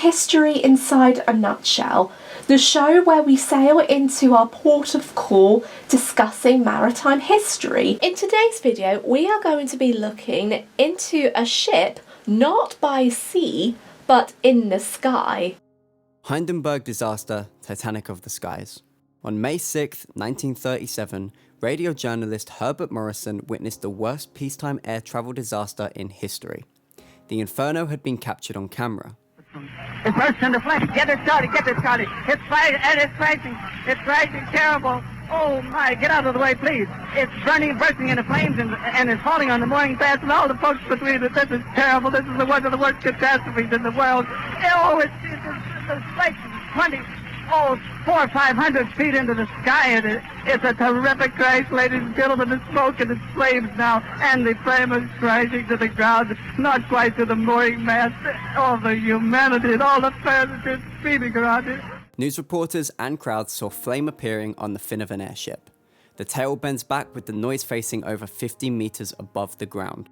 History Inside a Nutshell, the show where we sail into our port of call discussing maritime history. In today's video, we are going to be looking into a ship not by sea, but in the sky. Hindenburg disaster, Titanic of the skies. On May 6, 1937, radio journalist Herbert Morrison witnessed the worst peacetime air travel disaster in history. The Inferno had been captured on camera. It bursts into flames. Get it started. It's crashing terrible. Oh my, get out of the way, please. It's bursting into flames, and it's falling on the mooring mast and all the folks between it. This is terrible. This is one of the worst catastrophes in the world. Oh, it's like 400 or 500 feet into the sky, and it's a terrific crash, ladies and gentlemen. The smoke and the flames now, and the flame is crashing to the ground, not quite to the mooring mast. All the humanity and all the passengers screaming around it. News reporters and crowds saw flame appearing on the fin of an airship. The tail bends back with the noise facing over 50 meters above the ground.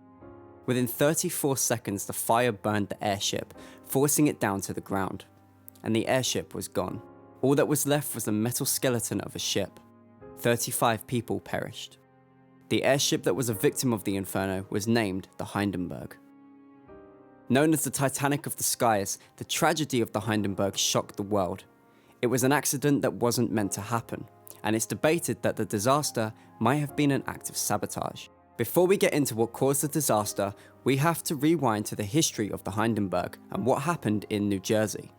Within 34 seconds, the fire burned the airship, forcing it down to the ground. And the airship was gone. All that was left was the metal skeleton of a ship. 35 people perished. The airship that was a victim of the Inferno was named the Hindenburg. Known as the Titanic of the skies, the tragedy of the Hindenburg shocked the world. It was an accident that wasn't meant to happen, and it's debated that the disaster might have been an act of sabotage. Before we get into what caused the disaster, we have to rewind to the history of the Hindenburg and what happened in New Jersey.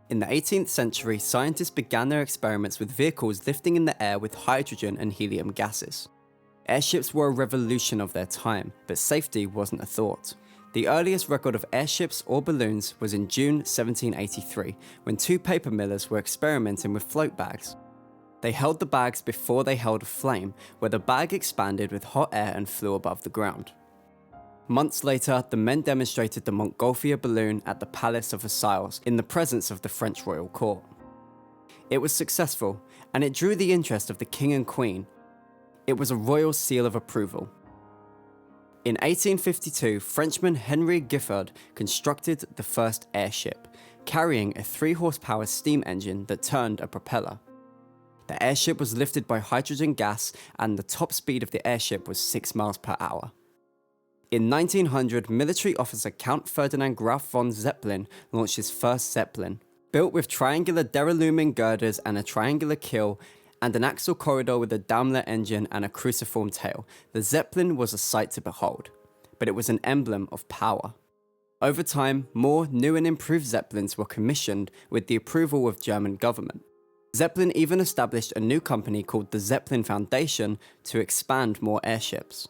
In the 18th century, scientists began their experiments with vehicles lifting in the air with hydrogen and helium gases. Airships were a revolution of their time, but safety wasn't a thought. The earliest record of airships or balloons was in June 1783, when two paper millers were experimenting with float bags. They held the bags before they held a flame, where the bag expanded with hot air and flew above the ground. Months later, the men demonstrated the Montgolfier balloon at the Palace of Versailles in the presence of the French royal court. It was successful, and it drew the interest of the king and queen. It was a royal seal of approval. In 1852, Frenchman Henry Giffard constructed the first airship, carrying a 3-horsepower steam engine that turned a propeller. The airship was lifted by hydrogen gas, and the top speed of the airship was 6 miles per hour. In 1900, military officer Count Ferdinand Graf von Zeppelin launched his first Zeppelin. Built with triangular deralumin girders and a triangular keel, and an axial corridor with a Daimler engine and a cruciform tail, the Zeppelin was a sight to behold. But it was an emblem of power. Over time, more new and improved Zeppelins were commissioned with the approval of German government. Zeppelin even established a new company called the Zeppelin Foundation to expand more airships.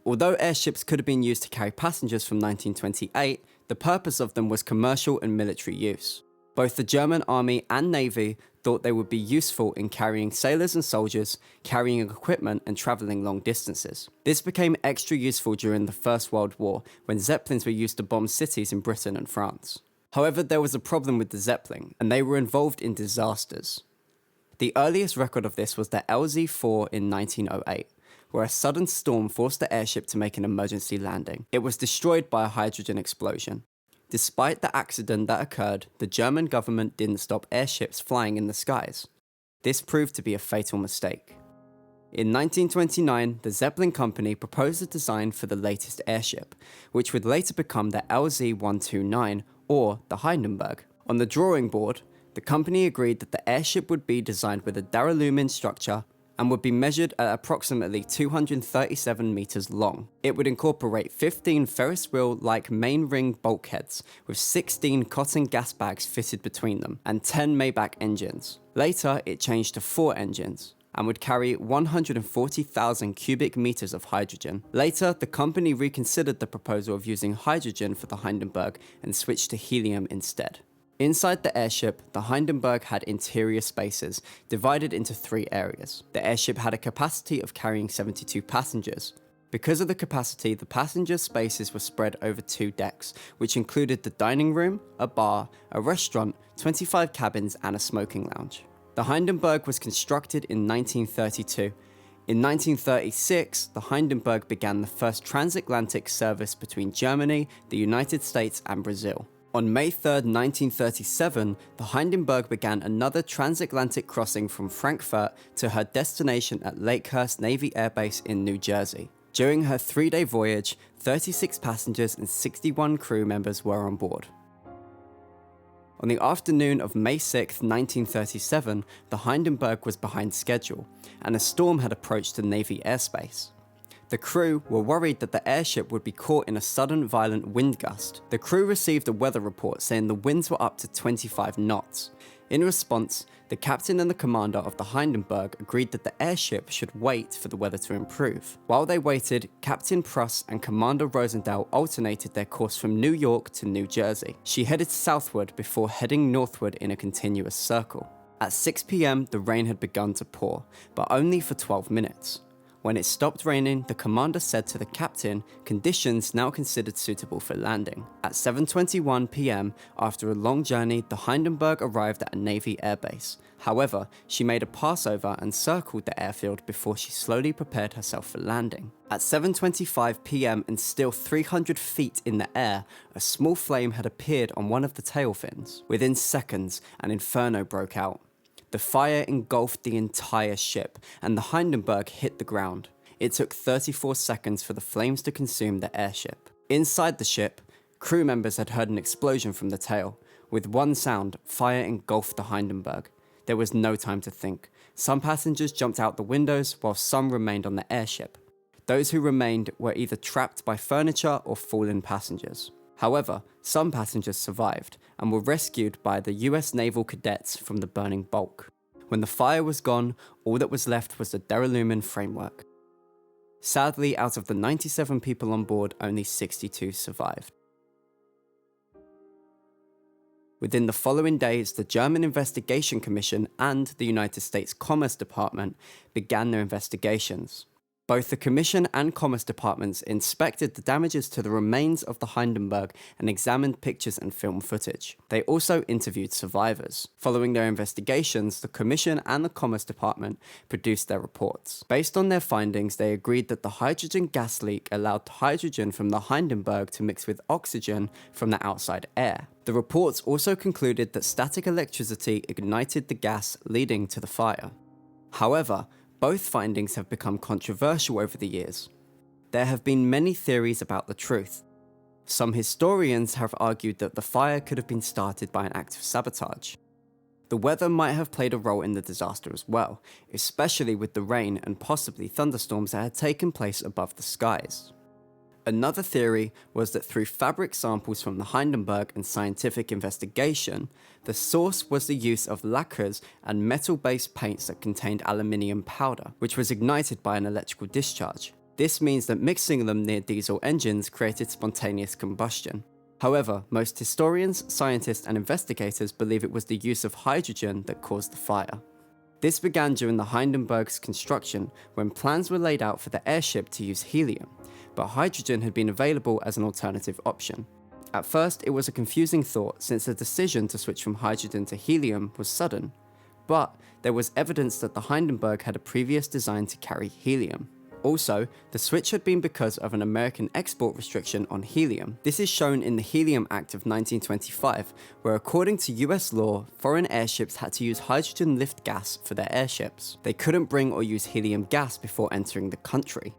Although airships could have been used to carry passengers from 1928, the purpose of them was commercial and military use. Both the German Army and Navy thought they would be useful in carrying sailors and soldiers, carrying equipment and travelling long distances. This became extra useful during the First World War, when Zeppelins were used to bomb cities in Britain and France. However, there was a problem with the Zeppelin, and they were involved in disasters. The earliest record of this was the LZ-4 in 1908. Where a sudden storm forced the airship to make an emergency landing. It was destroyed by a hydrogen explosion. Despite the accident that occurred, the German government didn't stop airships flying in the skies. This proved to be a fatal mistake. In 1929, the Zeppelin company proposed a design for the latest airship, which would later become the LZ-129, or the Hindenburg. On the drawing board, the company agreed that the airship would be designed with a deralumin structure and would be measured at approximately 237 meters long. It would incorporate 15 Ferris wheel-like main ring bulkheads with 16 cotton gas bags fitted between them and 10 Maybach engines. Later, it changed to 4 engines and would carry 140,000 cubic meters of hydrogen. Later, the company reconsidered the proposal of using hydrogen for the Hindenburg and switched to helium instead. Inside the airship, the Hindenburg had interior spaces, divided into 3 areas. The airship had a capacity of carrying 72 passengers. Because of the capacity, the passenger spaces were spread over 2 decks, which included the dining room, a bar, a restaurant, 25 cabins, and a smoking lounge. The Hindenburg was constructed in 1932. In 1936, the Hindenburg began the first transatlantic service between Germany, the United States, and Brazil. On May 3rd, 1937, the Hindenburg began another transatlantic crossing from Frankfurt to her destination at Lakehurst Navy Air Base in New Jersey. During her 3-day voyage, 36 passengers and 61 crew members were on board. On the afternoon of May 6, 1937, the Hindenburg was behind schedule, and a storm had approached the Navy airspace. The crew were worried that the airship would be caught in a sudden violent wind gust. The crew received a weather report saying the winds were up to 25 knots. In response, the captain and the commander of the Hindenburg agreed that the airship should wait for the weather to improve. While they waited, Captain Pruss and Commander Rosendahl alternated their course from New York to New Jersey. She headed southward before heading northward in a continuous circle. At 6 p.m, the rain had begun to pour, but only for 12 minutes. When it stopped raining, the commander said to the captain, conditions now considered suitable for landing. At 7:21 p.m, after a long journey, the Hindenburg arrived at a Navy airbase. However, she made a passover and circled the airfield before she slowly prepared herself for landing. At 7:25 p.m, and still 300 feet in the air, a small flame had appeared on one of the tail fins. Within seconds, an inferno broke out. The fire engulfed the entire ship, and the Hindenburg hit the ground. It took 34 seconds for the flames to consume the airship. Inside the ship, crew members had heard an explosion from the tail. With one sound, fire engulfed the Hindenburg. There was no time to think. Some passengers jumped out the windows, while some remained on the airship. Those who remained were either trapped by furniture or fallen passengers. However, some passengers survived and were rescued by the US naval cadets from the burning bulk. When the fire was gone, all that was left was the deralumin framework. Sadly, out of the 97 people on board, only 62 survived. Within the following days, the German Investigation Commission and the United States Commerce Department began their investigations. Both the Commission and Commerce Departments inspected the damages to the remains of the Hindenburg and examined pictures and film footage. They also interviewed survivors. Following their investigations, the Commission and the Commerce Department produced their reports. Based on their findings, they agreed that the hydrogen gas leak allowed hydrogen from the Hindenburg to mix with oxygen from the outside air. The reports also concluded that static electricity ignited the gas, leading to the fire. However, both findings have become controversial over the years. There have been many theories about the truth. Some historians have argued that the fire could have been started by an act of sabotage. The weather might have played a role in the disaster as well, especially with the rain and possibly thunderstorms that had taken place above the skies. Another theory was that through fabric samples from the Hindenburg and scientific investigation, the source was the use of lacquers and metal-based paints that contained aluminium powder, which was ignited by an electrical discharge. This means that mixing them near diesel engines created spontaneous combustion. However, most historians, scientists, and investigators believe it was the use of hydrogen that caused the fire. This began during the Hindenburg's construction, when plans were laid out for the airship to use helium, but hydrogen had been available as an alternative option. At first, it was a confusing thought since the decision to switch from hydrogen to helium was sudden, but there was evidence that the Hindenburg had a previous design to carry helium. Also, the switch had been because of an American export restriction on helium. This is shown in the Helium Act of 1925, where according to US law, foreign airships had to use hydrogen lift gas for their airships. They couldn't bring or use helium gas before entering the country.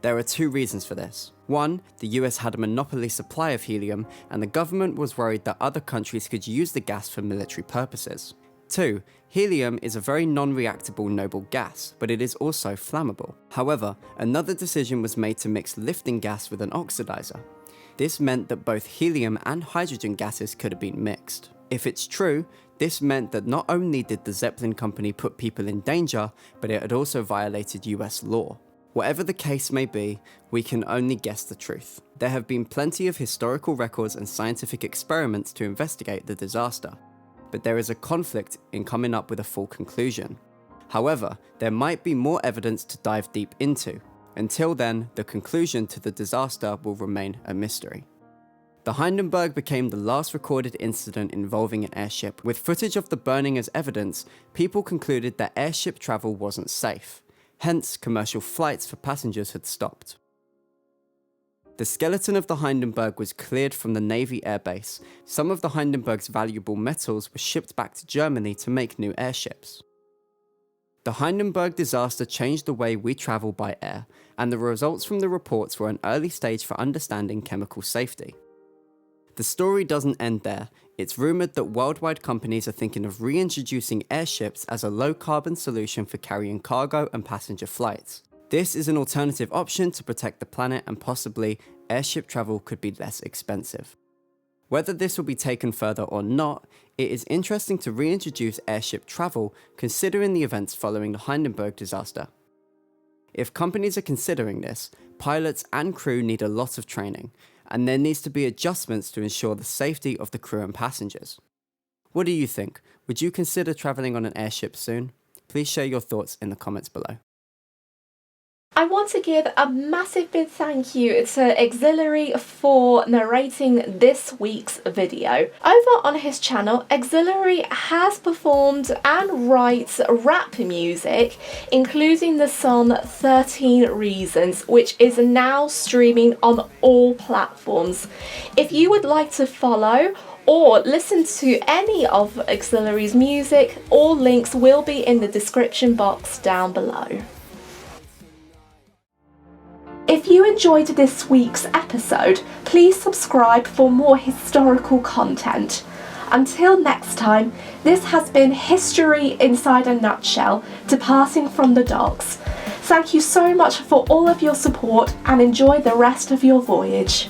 There are two reasons for this. One, the US had a monopoly supply of helium, and the government was worried that other countries could use the gas for military purposes. Two, helium is a very non-reactable noble gas, but it is also flammable. However, another decision was made to mix lifting gas with an oxidizer. This meant that both helium and hydrogen gases could have been mixed. If it's true, this meant that not only did the Zeppelin company put people in danger, but it had also violated US law. Whatever the case may be, we can only guess the truth. There have been plenty of historical records and scientific experiments to investigate the disaster, but there is a conflict in coming up with a full conclusion. However, there might be more evidence to dive deep into. Until then, the conclusion to the disaster will remain a mystery. The Hindenburg became the last recorded incident involving an airship. With footage of the burning as evidence, people concluded that airship travel wasn't safe. Hence, commercial flights for passengers had stopped. The skeleton of the Hindenburg was cleared from the Navy Air Base. Some of the Hindenburg's valuable metals were shipped back to Germany to make new airships. The Hindenburg disaster changed the way we travel by air, and the results from the reports were an early stage for understanding chemical safety. The story doesn't end there. It's rumoured that worldwide companies are thinking of reintroducing airships as a low-carbon solution for carrying cargo and passenger flights. This is an alternative option to protect the planet, and possibly airship travel could be less expensive. Whether this will be taken further or not, it is interesting to reintroduce airship travel considering the events following the Hindenburg disaster. If companies are considering this, pilots and crew need a lot of training, and there needs to be adjustments to ensure the safety of the crew and passengers. What do you think? Would you consider travelling on an airship soon? Please share your thoughts in the comments below. I want to give a massive big thank you to Auxiliary for narrating this week's video. Over on his channel, Auxiliary has performed and writes rap music, including the song 13 Reasons, which is now streaming on all platforms. If you would like to follow or listen to any of Auxiliary's music, all links will be in the description box down below. If you enjoyed this week's episode, please subscribe for more historical content. Until next time, this has been History Inside a Nutshell, departing from the docks. Thank you so much for all of your support and enjoy the rest of your voyage.